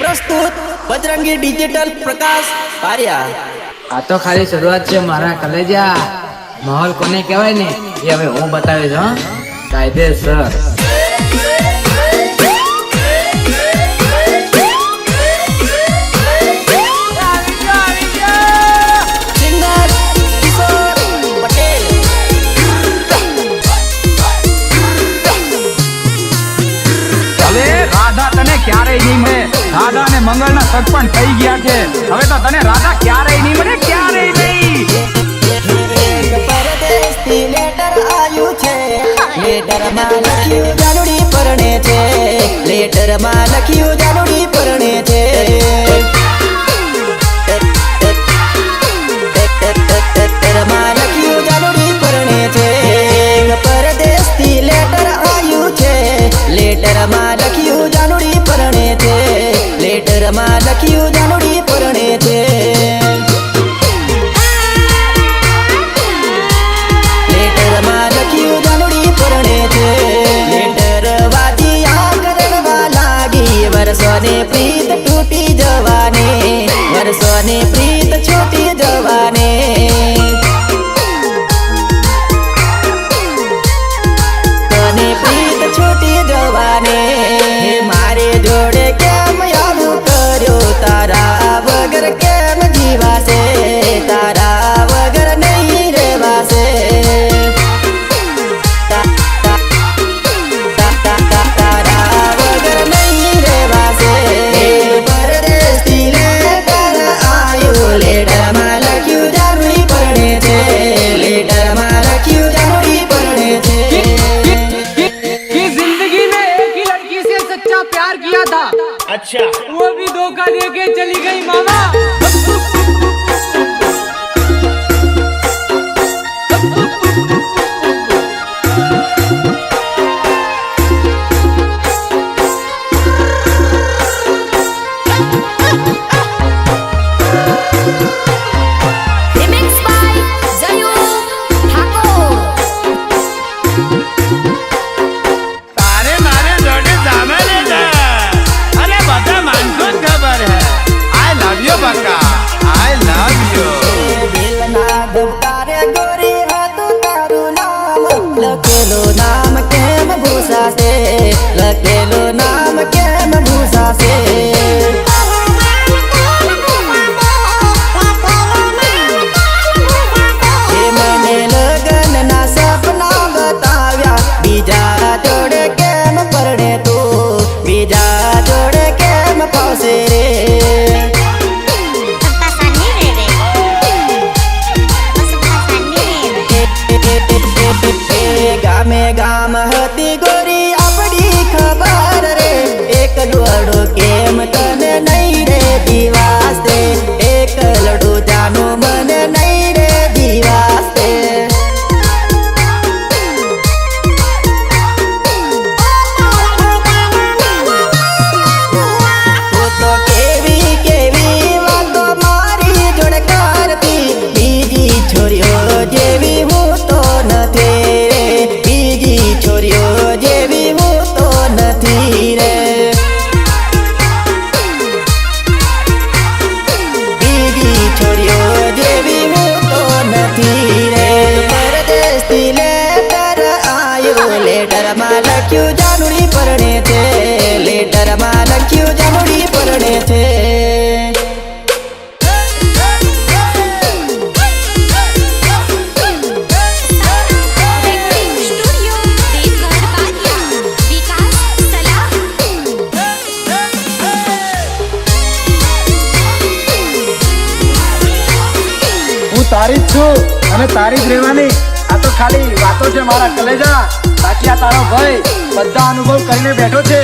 प्रस्तुत बजरंगी डिजिटल प्रकाश आर्या। आ तो खाली शुरुआत है मारा कलेजा। माहौल कोने कहेवाय ने ये हवे हूँ बतावीश हां कायदेसर। क्यारे नहीं मरे राधा ने मंगल ना सरपंच થઈ ગયા છે હવે તો તને રાધા ક્યારે નહીં મરે ક્યારે નહીં परदेश થી લેટર આયુ છે લેટર માં લખ્યું જાનુડી પરણે છે લેટર માં લખ્યું જાનુડી પરણે છે લેટર માં લખ્યું જાનુડી પરણે છે परदेश થી લેટર આયુ છે લેટર માં લખ્યું જાનુડી પરણે છે લેટર માં લખ્યું જાનુડી પરણે છે લેટર માં લખ્યું જાનુડી પરણે છે લેટર વાજી આકરણવા લાગી વર્ષોને પ્રીત તૂટી જવાને વર્ષોને પ્રીત છૂટી જવાને તને પ્રીત છૂટી જવાને મારે જોડે કેમ આવું કર્યો તારા વગર કેમ જીવાશે તારા વગર નહીં રેવાશે તારા વગર નહીં રેવાશે પરદેશ થી લેટર આયુ લેટરમાં લખ્યું જાનુડી પરણે છે લેટરમાં લખ્યું જાનુડી પરણે છે कि जिंदगी में एक ही लड़की से सच्चा प्यार किया था अच्छा वो भी धोखा देके चली गई मामा Remix by Zayu Thakur. તારે મારે જોડે સામેને છે અરે બધા માનસો જ ખબર હે આઈ લવ યુ બકા આઈ લવ યુ દિલ ના દબકારે ગોરી હતું તારું નામ લખેલું નામ કેમ ભૂસાશે લખેલું નામ કેમ ભૂસાશે એ મને લગનના સપના બતાવ્યા બીજા જોડે કેમ પરણે તું બીજા જોડે કેમ ફાવશે રે ગામે ગામ હતી ગોરી આપડી ખબર રે એક લડો કેમ તને નહીં રે દિવાસ દે એક લડો જાનો મને નહીં રે દિવાસ દે તું તો કેવી કેવી વાતો મારી જોડે કરતી બીજી છોરીઓ જેવી હું તો નથી રે બીજી છોરીઓ જેવી હું તો નથી રે બીજી છોરીઓ જેવી હું તો નથી રે પરદેશ થી લેટર આયો લેટરમાં લખ્યું જાનુડી પરણે છે લેટરમાં લખ્યું જાનુડી પરણે છે Recording Studio Devghar Patia. Vikas Salah. હું તારી જ છું અને તારી જ રહેવાની આ તો ખાલી વાતો છે મારા કલેજા બાકી આ તારો ભાઈ બધા અનુભવ કરીને બેઠો છે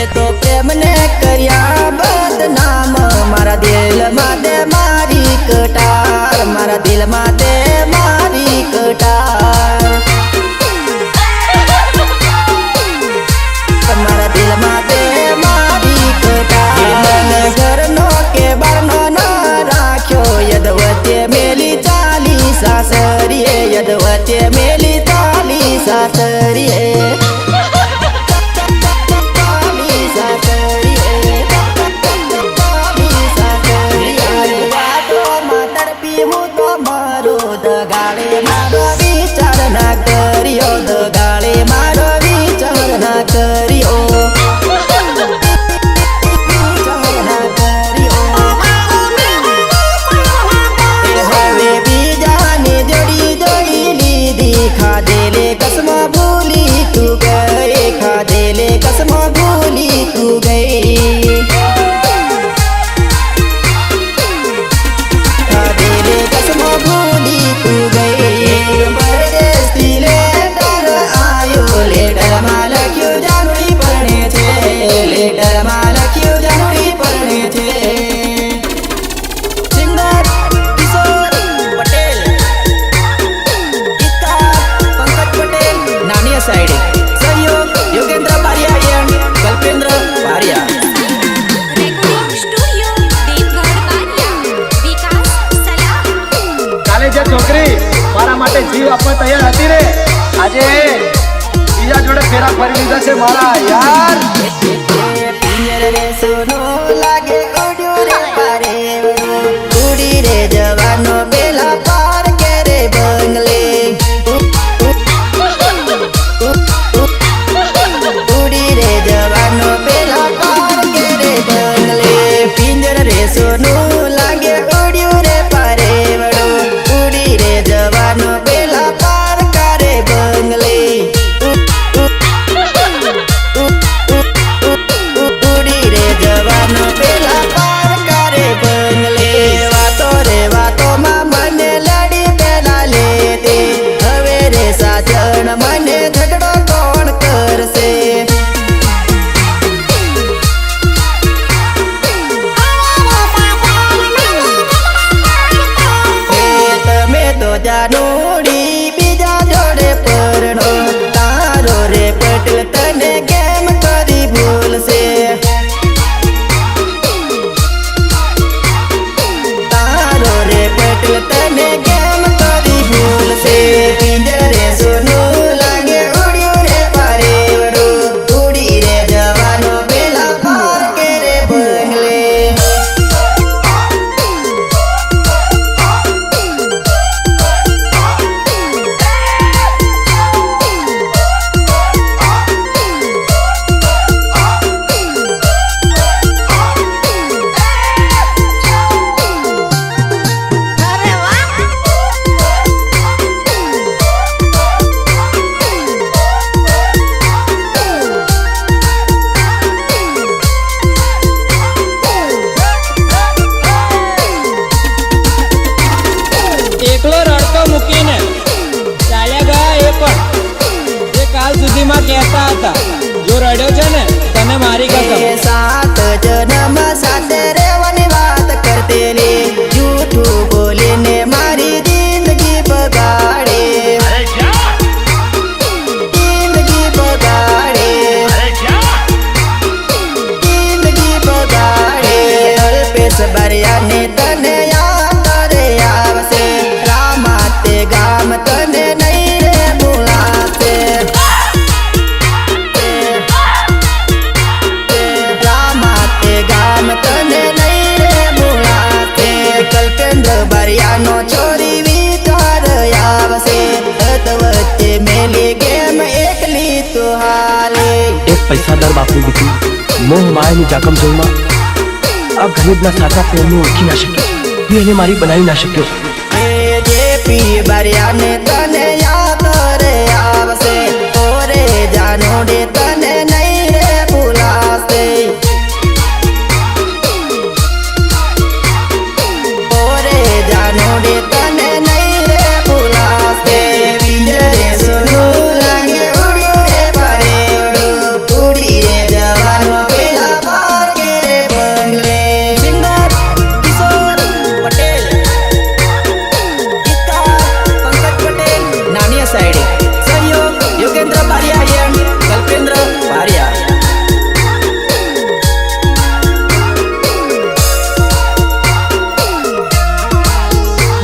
એ તો પ્રેમને કર્યા બદનામ મારા દિલમાં દે મારી કટાર મારા દિલમાં દે મારી કટાર મારા દિલમાં દે મારી કટાર મન ઘરનો કે બારનો ન રાખ્યો યદવતે મેલી ચાલી સાસરીએ યદવતે મેલી ચાલી સાસરીએ ચાલી સાસરીએ જશે મારા યાર. પિંજર રે સોનો લાગે ઉડ્યું રે પારે ઉડી રે જવાનો પેલા પાર કે રે બંગલે ઉડી રે જવાનો પેલા પાર કે રે બંગલે પિંજર રે સોનું લાગે ઉડ્યું રે પારે ઉડી રે જવાનો પેલા પાર કરે બંગલે ઉડી રે જવાનો પેલા પાર કરે બંગલે વાતો રે વાતોમાં મને લડી પેલા લેતે હવે રે સાજણ મને ઝઘડો કોણ કરશે તમે તો જાનુડી બીજા જોડે પરણો તારો રે પટેલ તને કેમ કરી ભૂલશે તારો રે પટેલ તને કેમ કરી ભૂલશે પિંજરે સોનું લાગે ઉડ્યું રે પારે ઉડી રે જવાનો પેલા પાર કે રે બંગલે એકલો રડતો મૂકીને ચાલ્યા ગયા એ પણ એ કાલ સુધીમાં કહેતા હતા જો રડ્યો છે ને તને મારી કસમ એ સાત જન્મ સાથે રહેવાની વાત કરતેલી જૂઠું બોલીને મારી જિંદગી બગાડે જિંદગી બગાડે જિંદગી બગાડે અલ્પેશ બારિયાને તને યાદ રે આવશે રામા તે ગામ તને નહીં રે ભૂલાશે રામા તે ગામ તને નહીં રે ભૂલાશે કલ્પેન્દ્ર બારિયાનો છોરી વિચાર આવશે તત વચ્ચે મેલી ગેમ એકલી તો હાલે એક પૈસાદાર બાપની દીકરી મોહ માયાની જાકમ જોઈમાં આ ગરીબના સાચા પ્રેમને ઓળખી ના શક્યો હું એને મારી બનાવી ના શક્યો એ જે પી બારિયાને તને યાદ રે આવશે ઓરે જાનોડે તને નહીં રે ભૂલાશે ઓરે જાનોડે તને નહીં રે ભૂલાશે પિંજરે સોનું લાગે ઉડ્યું રે પારે ઉડી રે જવાનો પેલા પાર કે રે બંગલે સિંગર કિશોર પટેલ ગીતકાર પંકજ પટેલ નાની સાઈડે સહયોગ યોગેન્દ્ર બારિયા કલ્પેન્દ્ર બારિયા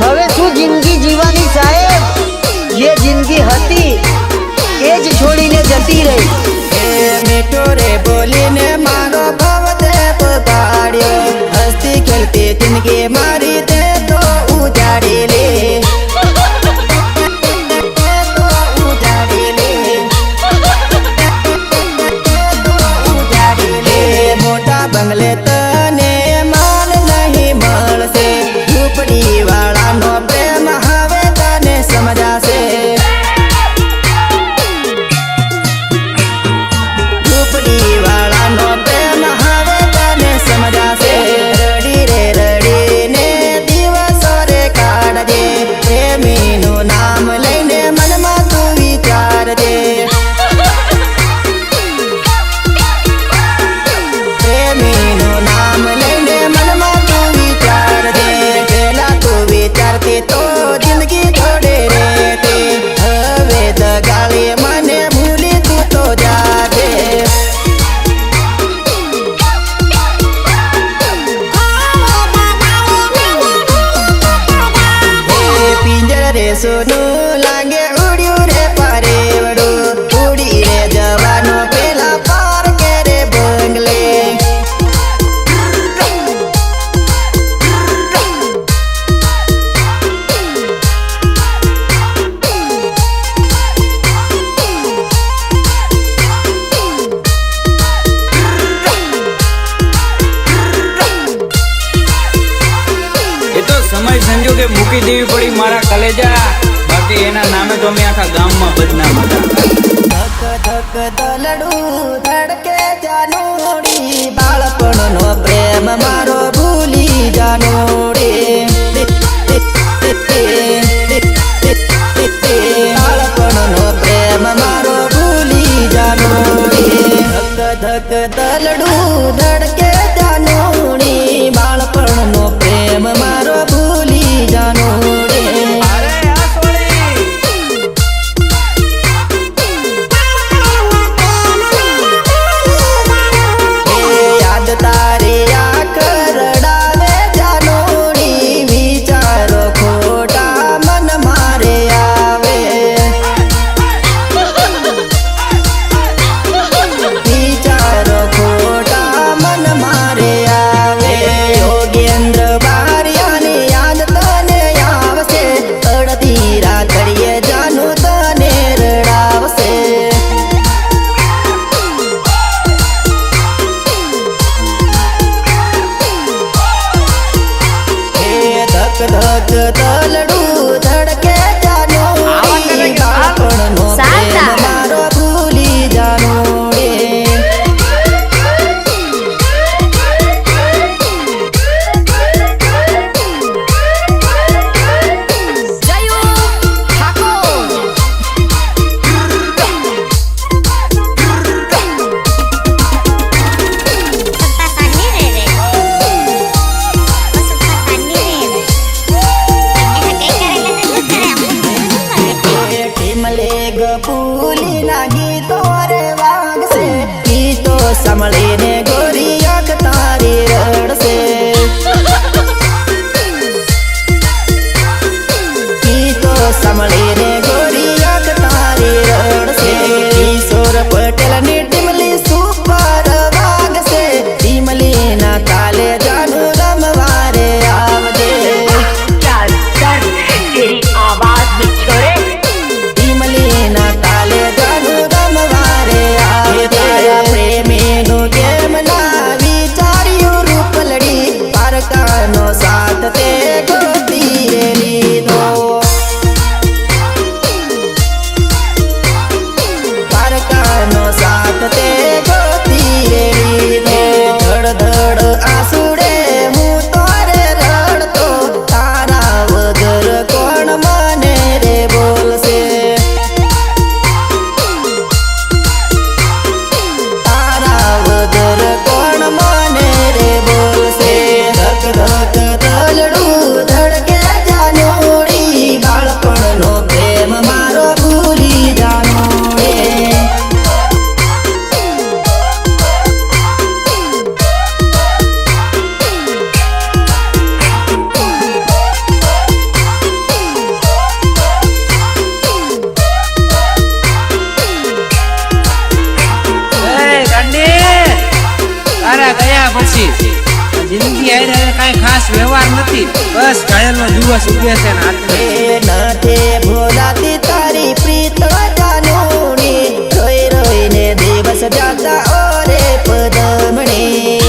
હવે શું જિંદગી જીવાની સાહેબ જે જિંદગી હતી એ જ છોડીને જતી રહી એ મીઠો રે બોલીને મારો ભાવ તે પગાડ્યો હસતી ખેલતી જિંદગી મારી તે તો ઉજાડી લે તો ઉજાડી લે તો ઉજાડી લે મોટા બંગલે તને માલ નહીં મળશે ઝૂંપડી વાળાનો પ્રેમ હવે તને સમજાશે ઝૂંપડી વાળાનો પ્રેમ હવે તને સમજાશે રડી રે રડીને દિવસો રે કાઢજે પ્રેમીનું નામ લઈને મનમાં તું વિચારજે પ્રેમીનું નામ લઈને મનમાં તું વિચારજે પેલા તું વિચારતી તો જિંદગી જોડે રહેતી હવે દગાળી મને ભૂલી તું તો જાજે પિંજરે સોનું લાગે ઉડ્યું રે પારે ઉડી રે જવાનો તે મૂકી દેવી પડી મારા કલેજા. બાકી એના નામે તો અમે આખા ગામમાં બદનામ હતા. ધક ધક દલડું ધડકે જાનોડી બાળપણનો પ્રેમ મારો ભૂલી જાનોડી બાળપણનો પ્રેમ મારો ભૂલી જાનોડી ધક ધક દલડું ધડકે જાનોડી બાળપણનો પ્રેમ મારો ભૂલી જાનોડી અરે આ સોળી યાદ તારી આ કરડાવે જાનોડી વિચારો ખોટા મન મારે આવે વિચારો ખોટા મન મારે આવે યોગેન્દ્ર બારિયાની યાદ તને આવશે અડધી રાતડીએ જાનું તને રડાવશે ધક ધક દલડું ધડકે જાનોડી બાળપણનો પ્રેમ મારો ભૂલી જાનોડી ટીમલે ગપુલી ના ગીતો રે વાગશે ગીતો સાંભળીને ગોરી આંખ તારી રડશે ગીતો સાંભળીને ગોરી આંખ તારી રડશે કિશોર પટેલની ટીમલી સુપર વાગશે ટીમલી ના તાલે જાનું રમવારે આવજે ટીમલીના તાલે જાનું રમવારે આવે તારા પ્રેમીનું કેમ ના વિચાર્યું રૂપલડી પારકાનો સાથ તે ગોતી રે લીધો પારકાનો સાથ તે ગોતી રે લીધો ધડ ધડ આંસુડે હું તોરે રડતો તારા વગર કોણ મને રે બોલશે તારા વગર કોણ મને રે બોલશે ધક ધક દલડું ધડકે જાનોડી બાળપણનો પ્રેમ મારો ભૂલી જાનોડી તારા ગયા પછી જિંદગી આઈ કાંઈ ખાસ વ્યવહાર નથી. બસ ઘાયલનો દિવસ ઉગે છે ને હાથમાં. એ નાથે ભોલાતી તારી પ્રીત જાનોડી રોઈ રોઈને દિવસ જાતા ઓરે પદમણી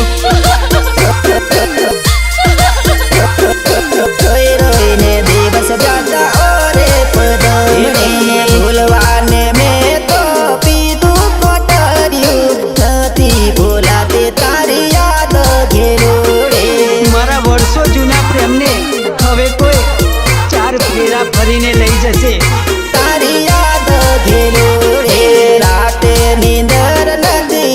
રોઈ રોઈને દિવસ જાતા ઓરે પદમણી ભૂલવાને મેં તો પીધું કોટર્યું નથી ભૂલાતી તારી યાદ ઘેરોડે મારા વર્ષો જૂના પ્રેમને હવે કોઈ ચાર ફેરા ફરીને લઈ જશે. તારી યાદ ઘેરોડે રાતે નીંદર નથી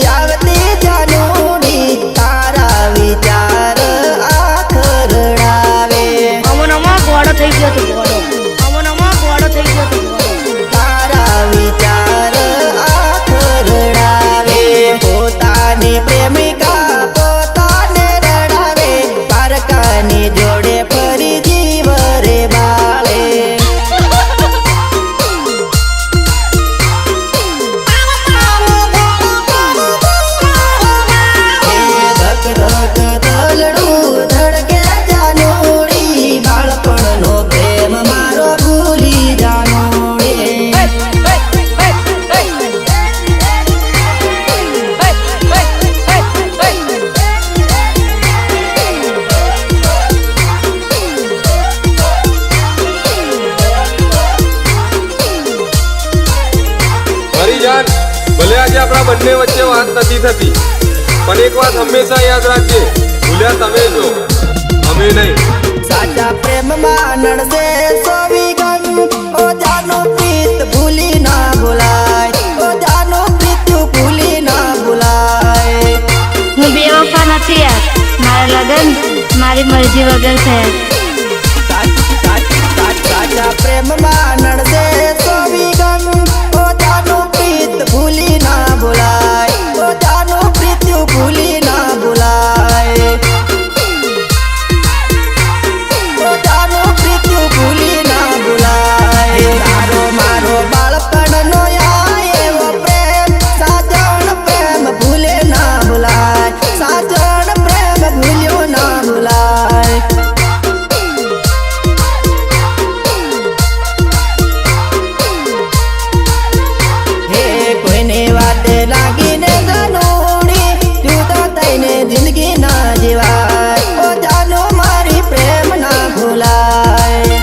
નથી થતી. પણ એક વાત હંમેશા યાદ રાખજે, ભૂલ્યા તમે છો, અમે નહીં. સાચા પ્રેમમાં નડશે સો વિઘન, ઓ જાનો પ્રીત ભૂલી ના ભૂલાય, ઓ જાનો પ્રીત્યુ ભૂલી ના ભૂલાય. હું બેવફા નથી યાર, મારા લગન મારી મરજી વગર છે. સાચા પ્રેમમાં નડશે સો વિઘન, ઓ જાનો પ્રીત ભૂલી ના ભૂલાય, ઓ જાનો પ્રીત્યુ ભૂલી ના ભૂલાય, ઓ જાનો પ્રીત્યુ ભૂલી ના ભૂલાય. તારો મારો બાળપણનો એવો પ્રેમ, સાજણ પ્રેમ ભૂલે ના ભૂલાય, સાજણ પ્રેમ ભૂલ્યો ના ભૂલાય. કોઈને વાતે લાગીને જાનોડી, તું તો તઈને જિંદગી ના જીવાય, ઓ જાનો મારી પ્રેમ ના ભૂલાય.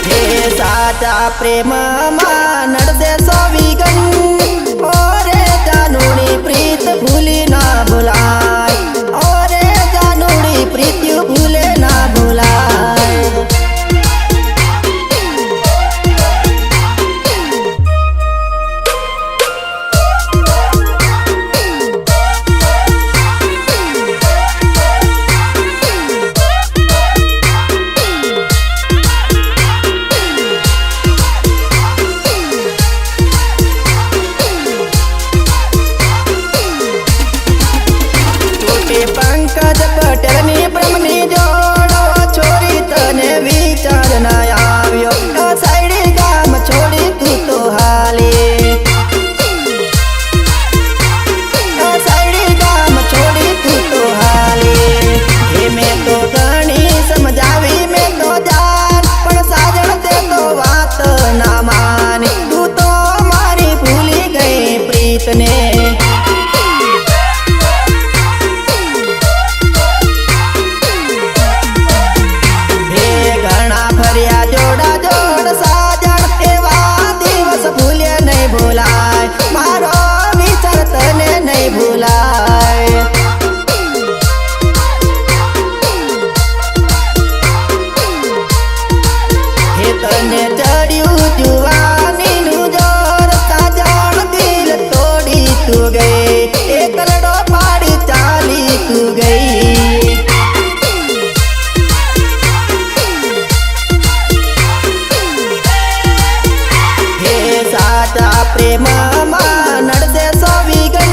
હે સાચા પ્રેમમાં નડશે સો વિઘન, ઓરે જાનુડી પ્રીત ભૂલી ના ભૂલાય, ઓરે જાનુડી પ્રીત્યુ ભૂલે ના ભૂલાય. પંકજ પટેલની બ્રહ્મની જોડો છોરી તને વિચાર ના આવ્યો, સાઈડી ગામ છોડી તું તો હાલી, સાઈડી ગામ છોડી તું તો હાલી. હે મેં તો ઘણી સમજાવી મેં તો જાન, પણ સાજણ તે તો વાત ના માની, તું તો મારી ભૂલી ગઈ પ્રીતને. જોડા જોડ સાજણ એવા દિવસ ભૂલે નહીં ભૂલાય, મારો વિચાર તને નહીં ભૂલાય. હે તને ચડ્યું જુવાનીનું જોર, સાજણ દિલ તોડી તું ગઈ, એકલડો પાડી ચાલી તું ગઈ. સાચા પ્રેમમાં નડશે સો વિઘન,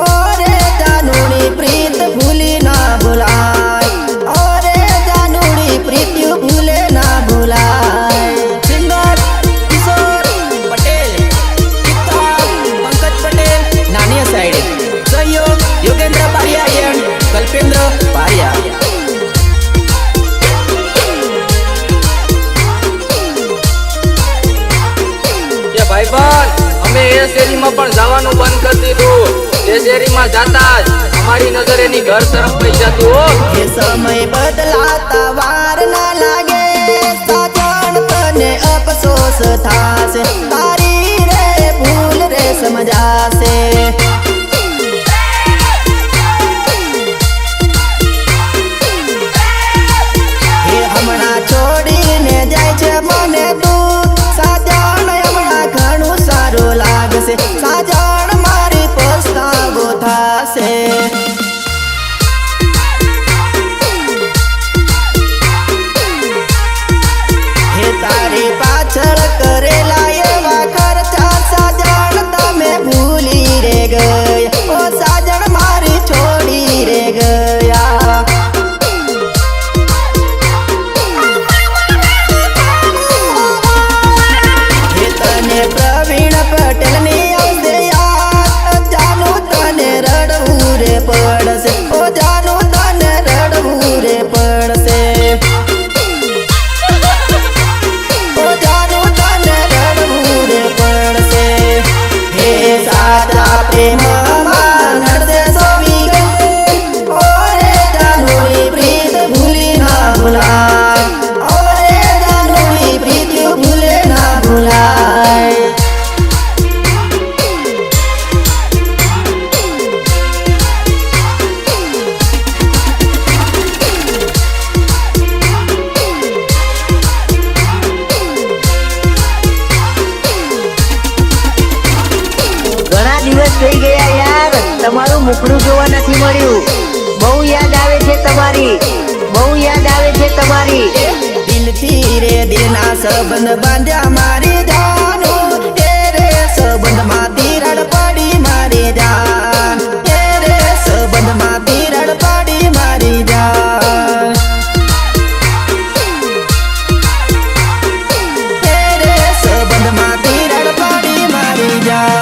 ઓરે જાનુડી પ્રીત ભૂલી ના ભૂલાય, ઓરે જાનુડી પ્રીત્યુ ભૂલે ના ભૂલાય. સિંગર કિશોર પટેલ, ગીતકાર પંકજ પટેલ, નાની સાઈડ, સહયોગ યોગેન્દ્ર પારિયા એન્ડ કલ્પેન્દ્ર પારિયા. ભાઈબંધ, અમે એ શેરીમાં પણ જવાનું બંધ કરી દીધું. એ શેરીમાં જાતા જ અમારી નજર એની ઘર તરફ પડી જતી હો. એ સમય બદલાતા વાર ના લાગે, સાજણ તને અફસોસ થાશે, તારી રે ભૂલ રે સમજાશે. એ હમણાં છોડીને જાય છે મને તું, સાજણ હમણાં ઘણું સારું લાગશે, સાજણ મારી પસ્તાવો થાશે. હે તારી પાછળ કરેલા એવા ખર્ચા સાજણ તમે ભૂલી રે ગઈ. થઈ ગયા યાર, તમારું મુખડું જોવા નથી મળ્યું. બહુ યાદ આવે છે તમારી, બહુ યાદ આવે છે તમારી. દિલથી રે દિલના સંબંધ બાંધ્યા મારી જાનો, એ રે સંબંધમાં તિરાડ પડી મારી જાન, એ રે સંબંધમાં તિરાડ પડી મારી જાન, એ રે સંબંધમાં તિરાડ પડી મારી જાન.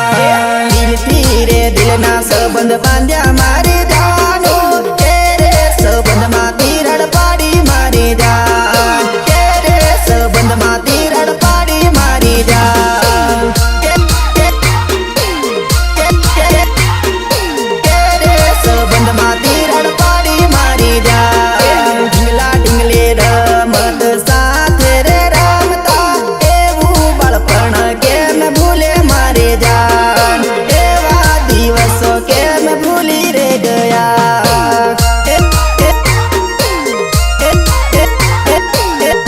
દિલથી રે દિલના સંબંધ બાંધ્યા મારી જાનો, એ રે સંબંધમાં તિરાડ પડી મારી જાન, એ રે સંબંધમાં તિરાડ પડી મારી જાન, એ રે સંબંધમાં તિરાડ પડી મારી જાન. ઢીંગલા ઢીંગલે રમત સાથે રે રમતા, એવું બાળપણ કેમ ભૂલે મારી જાન, એવા દિવસો કેમ ભૂલી રે ગયા,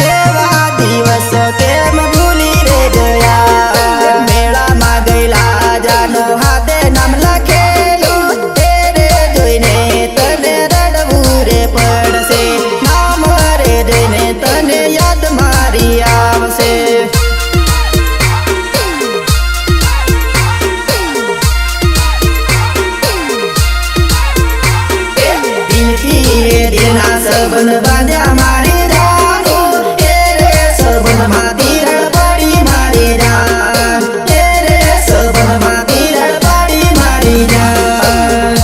એવા દિવસો કેમ ભૂલી રે ગયા. મેળામાં ગયેલા જાનો હાથે નામ લખેલું, એ રે જોઈને તને રડવું રે પડશે, નામ રે જોઈને તને યાદ મારી આવશે. દિલથી રે દિલના સંબંધ બાંધ્યા મારી જાનો, એ રે સંબંધમાં તિરાડ પડી મારી જાન, એ રે સંબંધમાં તિરાડ પડી મારી જાન.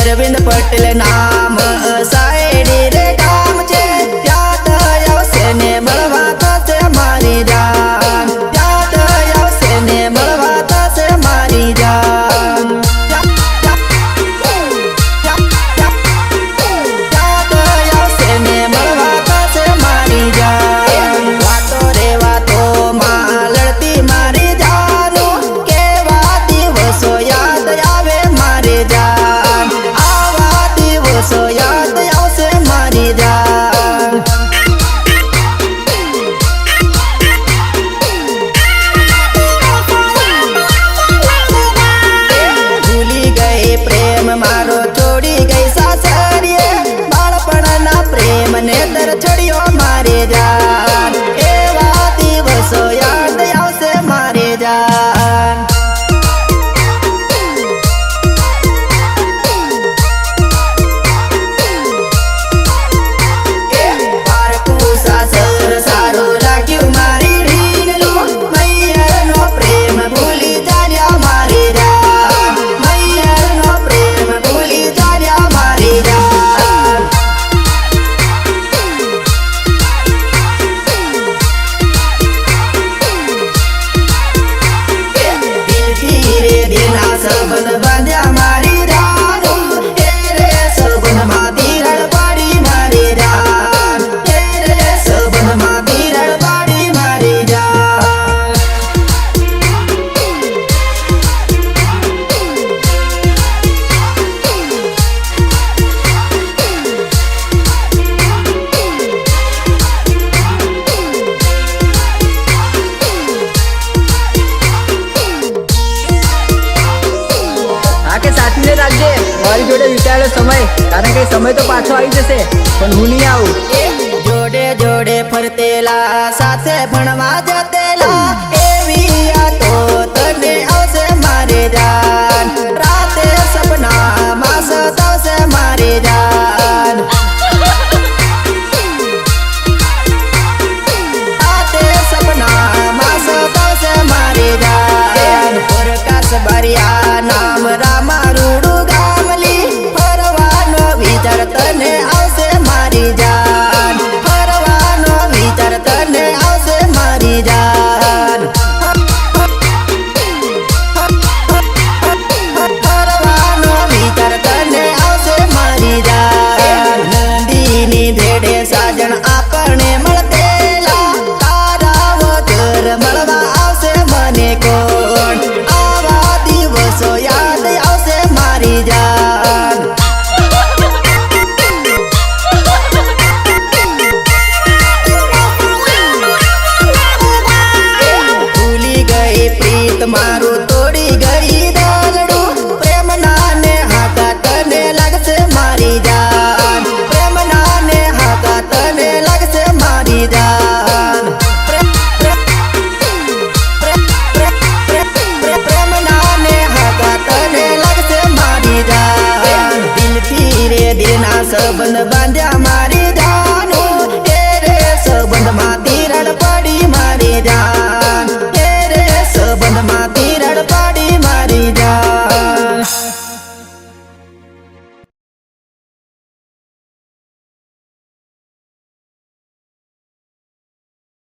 અરવિંદ પટેલ નામ સાયડી રે ગામ છે, યાદ આવશે ને મળવા થશે મારી જાન, યાદ આવશે ને મળવા થશે મારી જાન, યાદ આવશે ને મળવા થશે મારી જાન. વાતો રે વાતોમાં લડતી મારી જાનો, કેવા દિવસો યાદ આવે મારી જાન, આવા દિવસો યાદ આવશે મારી જાન. ભૂલી ગઈ પ્રેમ મારો છોડી ગઈ સાસરીએ, બાળપણના પ્રેમ ને દર છોડ્યો મારી જાન, એવા દિવસો યાદ આવશે મારી જાન. પારકું સાસર સારું રાખ્યું મારી ઢીંગલું, મૈયરનો પ્રેમ ભૂલી ચાલ્યા મારી જાન, મૈયરનો પ્રેમ ભૂલી ચાલ્યા મારી જાન. દિલથી રે દિલના સંબંધ બાંધ્યા મારી જાનો, એ રે સંબંધમાં તિરાડ પડી મારી જાન, એ રે સંબંધમાં તિરાડ પડી મારી જાન. હા કે સાચવીને રાખજે મારી જોડે વિતાવેલો સમય, કારણ કે સમય તો પાછો આવી જશે પણ હું નહીં આવું. જોડે જોડે ફરતેલા સાથે ભણવા જતેલા, એવી યાદો તને આવશે મારી જાન, રાતે સપનામાં સતાવશે મારી જાન, રાતે સપનામાં સતાવશે મારી જાન. પ્રકાશ બારિયા નામ રામા રૂડું ગામલી, ફરવાનો વિચાર તને આવશે મારી જાન, ફરવાનો વિચાર તને આવશે મારી જાન. સંબંધ બાંધ્યા